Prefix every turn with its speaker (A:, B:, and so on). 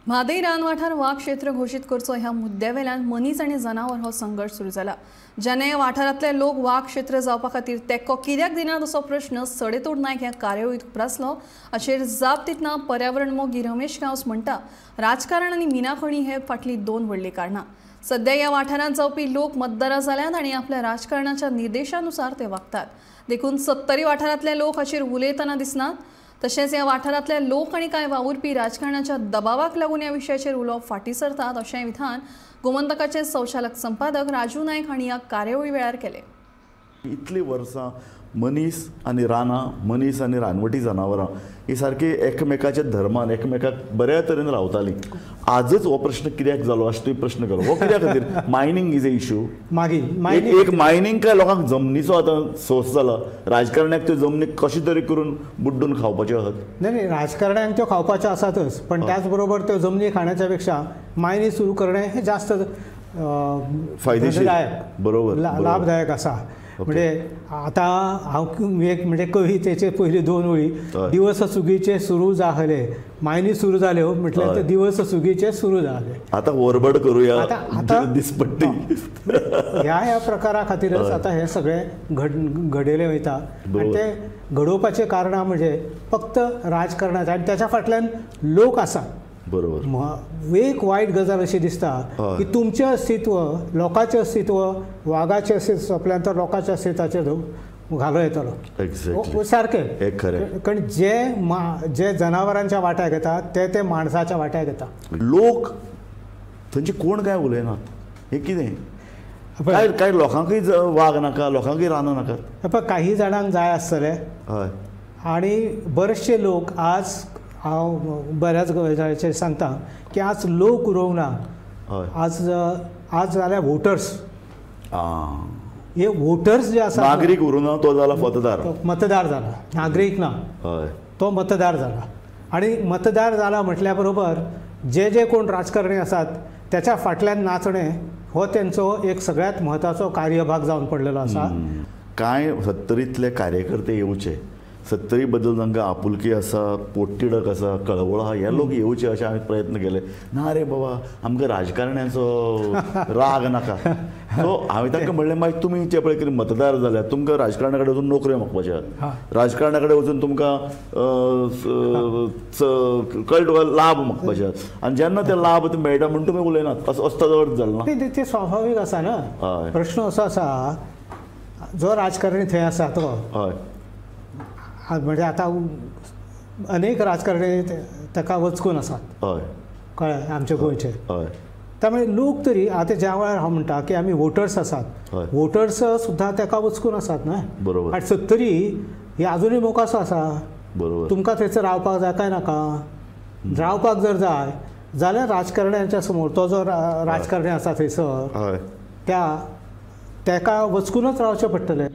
A: म्हादई रानवाठार वाघ क्षेत्र घोषित करचो ह्या मुद्द्यावेल्यान मनीस आनी जनावर हो संघर्ष सुरू जाला। जेन्ना ह्या वाठारांतले लोक वाघ क्षेत्र जावपा खातीर तेंको कित्याक दिनात असो प्रश्न सडेतोड नायक ह्या कार्यावळींत उपरासलो। हाचेर जाप दितना पर्यावरण मोगी रमेश गांवस म्हणटा, राजकारण आनी मिनाखणी हे फाटली दोन व्हडली कारणां। सध्या ह्या वाठारांत जावपी लोक मतदारां जाल्यात आनी आपल्या राजकारणाच्या निर्देशानुसार ते वागतात। देखून 70 वाठारांतले लोक हाचेर उलयतना दिसनात। तशेंच ह्या वाठारांतले लोक आनी कांय वावुरपी राजकारणाच्या दबावाक लागून ह्या विशयाचेर उलोवप फाटीं सरतात अशेंय विधान गोमंतकाचे संचालक संपादक राजू नायक हांणी ह्या कार्यावळी वेळार केले।
B: इतली वर्सां मनीस आनी रानां, मनीस आनी रानवटी जनावरां ही सारकी एकमेकाच्या धर्मान एकमेकाक बऱ्या तरेन रावतालीं। आजच हो प्रश्न कित्याक जालो अशें तुवें प्रश्न केलो। हो कित्याक खातीर मायनींग इज ए इश्यू। एक मायनींग काय लोकांक जमनीचो आतां सोर्स जाला। राजकारण्याक त्यो जमनी कशे तरी करून बुड्डून खावपाच्यो आसात।
C: नाही, राजकारण्यांक त्यो खावपाच्यो आसातच, पण त्याच बरोबर त्यो जमनी खाण्याच्या पेक्षा मायनी सुरू करणे हे जास्त
B: फायदेशीर, बरोबर,
C: लाभदायक आसा। म्हणजे आता हांव एक म्हणजे कवितेचे पयली दोन वळी, दिवस सुगीचे सुरू जाहले, मायनी सुरू जाल्यो म्हटल्यार ते दिवस सुगीचे सुरू जाले।
B: आता वरबड करूया आता दिसपट्टी
C: ह्या प्रकारा खातीरच आता हे सगळे घडयले वयता। आनी ते घडोवपाचे कारणां म्हणजे फक्त राजकारणाचे आनी त्याच्या फाटल्यान लोक आसा।
B: बरोबर,
C: एक वायट गजाल अशी दिसता की तुमचें अस्तित्व, लोकांचें अस्तित्व, वाघाचें अस्तित्व सोंपल्यानंतर लोकांच्या अस्तित्वाचेर घालो येतलो। सारकें, कारण जे जनावरांच्या वाट्याक येतात ते माणसाच्या वाट्याक येतात।
B: लोक थंयचे कोण काय उलयनात। हे कितें काय लोकांकय वाघ नाका, लोकांकय रानां नाकात।
C: पळय, काही जाणांक जाय आसतले आनी बरेचशे लोक आज हांव बऱ्याच गजालीचेर सांगता की आज लोक उरोवंक ना। आज जाल्यार वोटर्स, हे वोटर्स जे आसा,
B: नागरीक उरूंक ना, तो जाला
C: मतदार जाला, नागरीक ना, तो मतदार जाला। आनी मतदार जाला म्हटल्या बरोबर जे कोण राजकारणी आसात त्याच्या फाटल्यान नाचणें हो तेंचो एक सगळ्यात म्हत्वाचो कार्यभाग जावन पडलेलो आसा।
B: कांय 70तले कार्यकर्ते येवचे, 70 बद्दल तांकां आपुलकी आसा, पोटतिडक आसा, कळवळ आसा, हे लोक येवचे अशें हांवें प्रयत्न केले। ना रे बाबा, आमकां राजकारण्याचो राग नाका। सो हांवें तांकां म्हणलें, मागीर तुमी जे पळय कितें मतदार जाल्यात, तुमकां राजकारण्या कडेन वचून नोकऱ्यो मागपाचे आसात, राजकारण्या कडेन वचून तुमकां कळ्ळें तुका लाभ मागपाचे आसात, आनी जेन्ना ते लाभ मेळटा म्हणून तुमी उलयनात, असो अर्थ जालो ना।
C: ते स्वाभावीक आसा ना। प्रश्न असो आसा, जो राजकारणी थंय आसा तो म्हणजे आता अनेक राजकारणी ताका वचकून आसात, कळ्ळें, आमचे गोंयचे। त्यामुळे लोक तरी आता ज्या वेळार हांव म्हणटा की आमी वोटर्स आसात, वोटर्स सुद्दां ताका वचकून आसात ना।
B: बरोबर,
C: आनी 70 ही आजुनूय मोगासो आसा। बरोबर, तुमकां थंयसर रावपाक जाय काय नाका? रावपाक जर जाय जाल्यार राजकारण्यांच्या समोर तो जो राजकारणी आसा थंयसर ताका वचकूनच रावचें पडटलें।